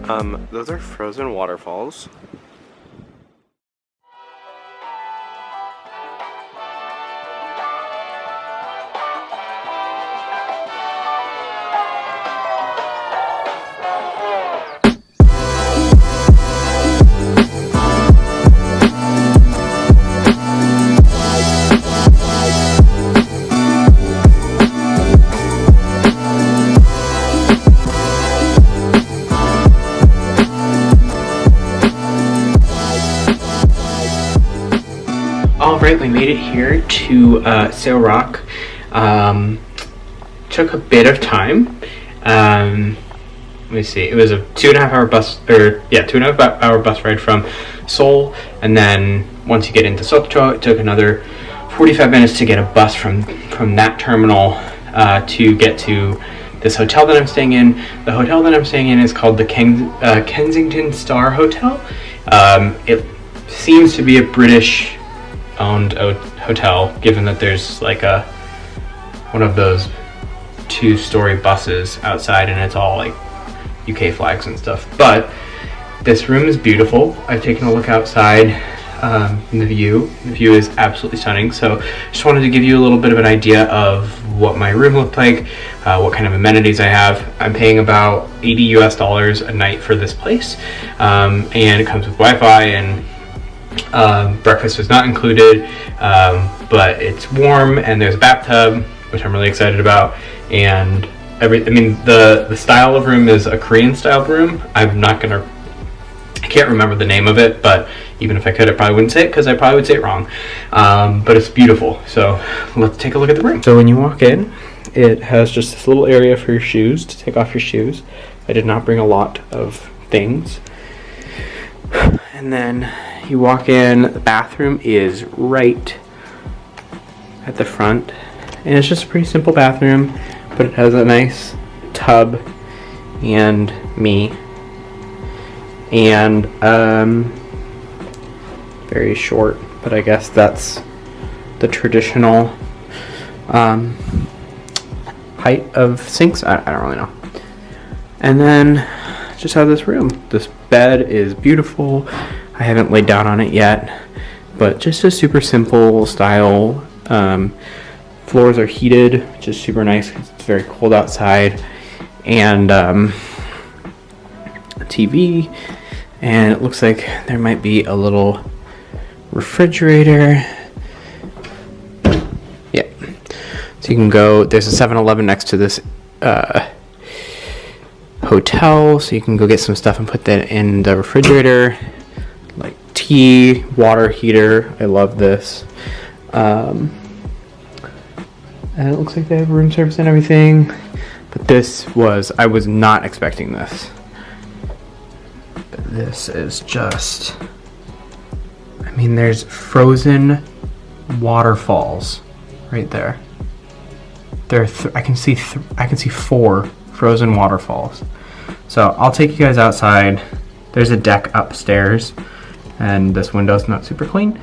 Those are frozen waterfalls. Alright, we made it here to Seorak. Took a bit of time. Let me see, it was a 2.5 hour bus, 2.5 hour bus ride from Seoul, and then once you get into Sokcho, it took another 45 minutes to get a bus from that terminal to get to this hotel that I'm staying in. The hotel that I'm staying in is called the Kensington Hotel. It seems to be a British owned hotel, given that there's like one of those 2-story buses outside and it's all like UK flags and stuff. But this room is beautiful. I've taken a look outside. The view is absolutely stunning. So just wanted to give you a little bit of an idea of what my room looked like, what kind of amenities I have. I'm paying about $80 a night for this place, and it comes with Wi-Fi, and breakfast was not included, but it's warm and there's a bathtub, which I'm really excited about. And the style of room is a Korean style room. I can't remember the name of it, but even if I could, I probably wouldn't say it because I probably would say it wrong. But it's beautiful. So let's take a look at the room. So when you walk in, it has just this little area for your shoes, to take off your shoes. I did not bring a lot of things. And then you walk in, the bathroom is right at the front, and it's just a pretty simple bathroom, but it has a nice tub and me, and very short, but I guess that's the traditional height of sinks. I don't really know. And then just have this room. This bed is beautiful. I haven't laid down on it yet, but just a super simple style. Floors are heated, which is super nice because it's very cold outside, and a TV, and it looks like there might be a little refrigerator. Yeah, so you can go, there's a 7-Eleven next to this hotel, so you can go get some stuff and put that in the refrigerator, like tea, water heater. I love this. And it looks like they have room service and everything, but I was not expecting this. But this is just, there's frozen waterfalls right there. I can see 4 frozen waterfalls. So I'll take you guys outside. There's a deck upstairs, and this window's not super clean.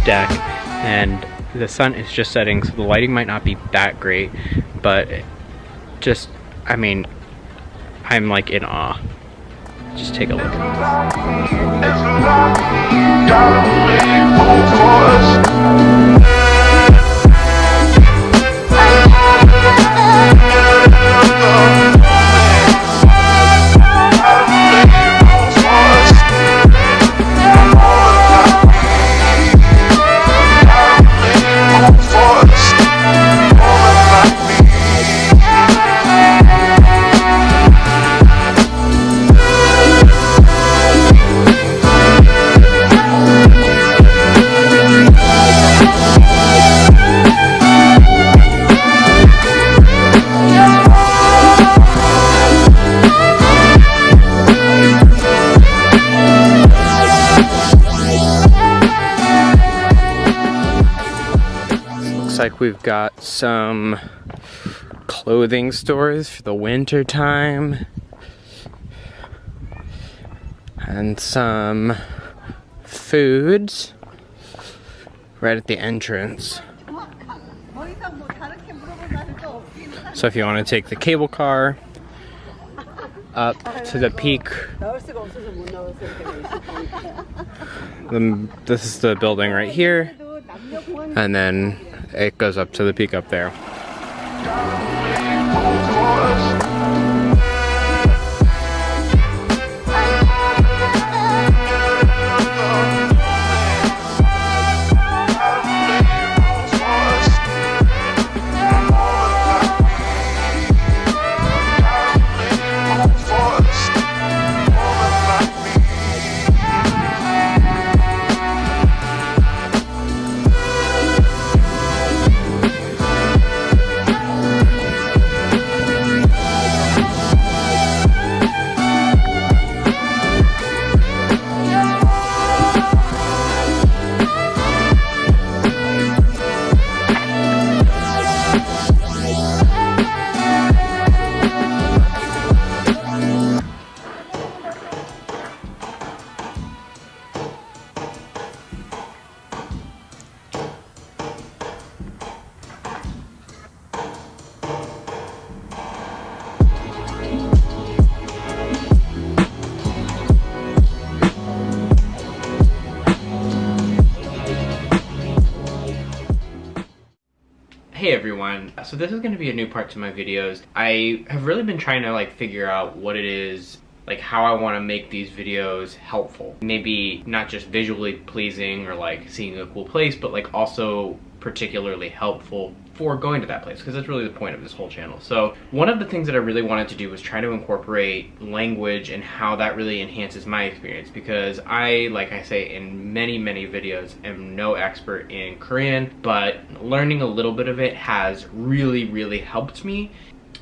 Deck, and the sun is just setting, so the lighting might not be that great, but I'm like in awe. Just take a look at this. Looks like we've got some clothing stores for the winter time. And some foods right at the entrance. So if you want to take the cable car up to the peak, this is the building right here, and then it goes up to the peak up there. Hey everyone, so this is going to be a new part to my videos. I have really been trying to figure out what it is, how I want to make these videos helpful. Maybe not just visually pleasing or seeing a cool place, but also particularly helpful for going to that place, because that's really the point of this whole channel. So one of the things that I really wanted to do was try to incorporate language and how that really enhances my experience, because like I say in many videos, am no expert in Korean, but learning a little bit of it has really helped me,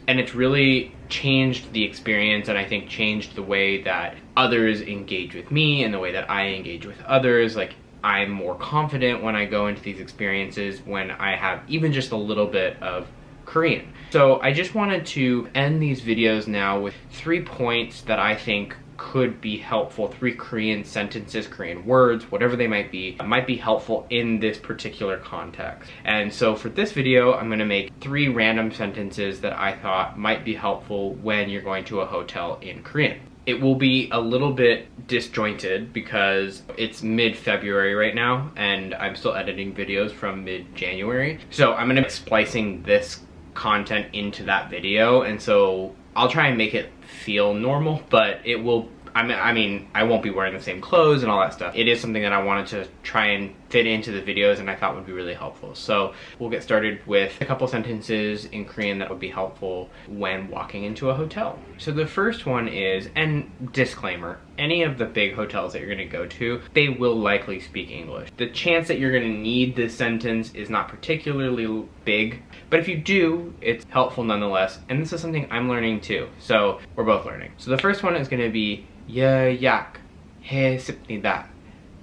and it's really changed the experience, and I think changed the way that others engage with me and the way that I engage with others. I'm more confident when I go into these experiences when I have even just a little bit of Korean. So I just wanted to end these videos now with 3 points that I think could be helpful, 3 Korean sentences, Korean words, whatever they might be helpful in this particular context. And so for this video, I'm gonna make 3 random sentences that I thought might be helpful when you're going to a hotel in Korean. It will be a little bit disjointed because it's mid-February right now and I'm still editing videos from mid-January. So I'm gonna be splicing this content into that video, and so I'll try and make it feel normal, but it will, I mean, I won't be wearing the same clothes and all that stuff. It is something that I wanted to try and fit into the videos and I thought would be really helpful. So we'll get started with a couple sentences in Korean that would be helpful when walking into a hotel. So the first one is, and disclaimer, any of the big hotels that you're gonna go to, they will likely speak English. The chance that you're gonna need this sentence is not particularly big, but if you do, it's helpful nonetheless. And this is something I'm learning too. So we're both learning. So the first one is gonna be 예약했습니다.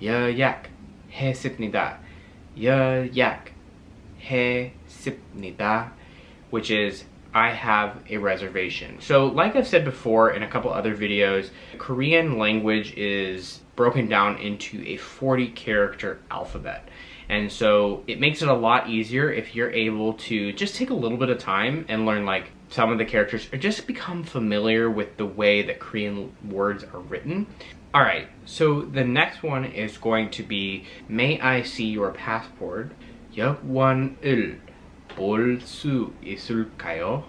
예약했습니다. 예약했습니다. Which is, I have a reservation. So like I've said before in a couple other videos, Korean language is broken down into a 40-character alphabet. And so it makes it a lot easier if you're able to just take a little bit of time and learn some of the characters, or just become familiar with the way that Korean words are written. Alright, so the next one is going to be, may I see your passport? 여권을 볼 수 있을까요?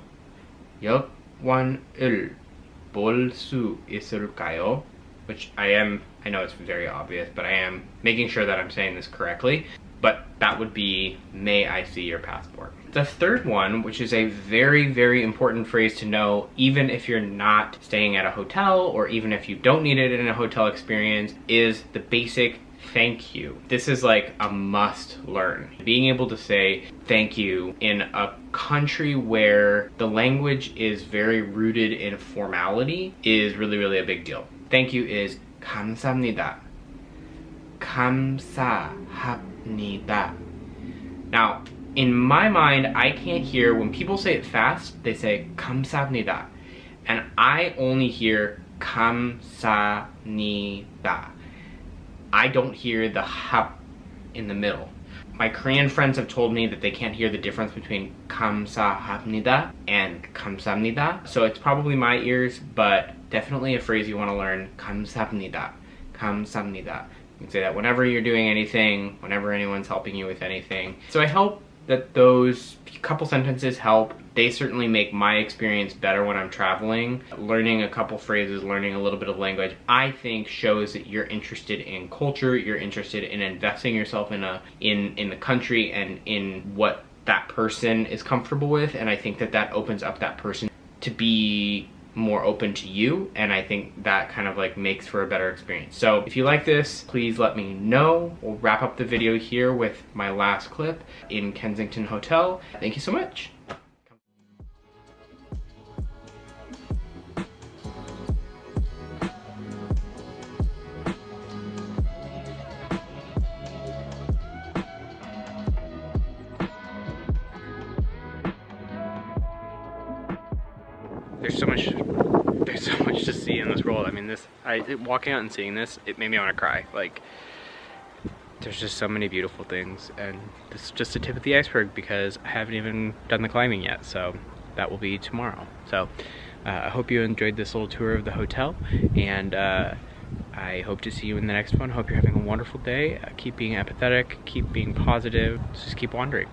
여권을 볼 수 있을까요? Which I know it's very obvious, but I am making sure that I'm saying this correctly. But that would be, may I see your passport? The third one, which is a very important phrase to know, even if you're not staying at a hotel, or even if you don't need it in a hotel experience, is the basic thank you. This is a must learn. Being able to say thank you in a country where the language is very rooted in formality is really a big deal. Thank you is 감사합니다. 감사합니다. Now, in my mind, I can't hear, when people say it fast, they say 감사합니다. And I only hear 감사합니다. I don't hear the hap in the middle. My Korean friends have told me that they can't hear the difference between 감사합니다 and 감사합니다. So it's probably my ears, but definitely a phrase you want to learn. 감사합니다. 감사합니다. You can say that whenever you're doing anything, whenever anyone's helping you with anything. So I hope that those couple sentences help. They certainly make my experience better when I'm traveling. Learning a couple phrases, learning a little bit of language, I think shows that you're interested in culture, you're interested in investing yourself in the country and in what that person is comfortable with, and I think that that opens up that person to be more open to you, and I think that kind of like makes for a better experience. So if you like this, please let me know. We'll wrap up the video here with my last clip in Kensington Hotel. Thank you so much. There's so much to see in this world. I mean, walking out and seeing this, it made me want to cry. Like, there's just so many beautiful things, and this is just the tip of the iceberg because I haven't even done the climbing yet, so that will be tomorrow. So I hope you enjoyed this little tour of the hotel, and I hope to see you in the next one. Hope you're having a wonderful day. Keep being empathetic, keep being positive, just keep wandering.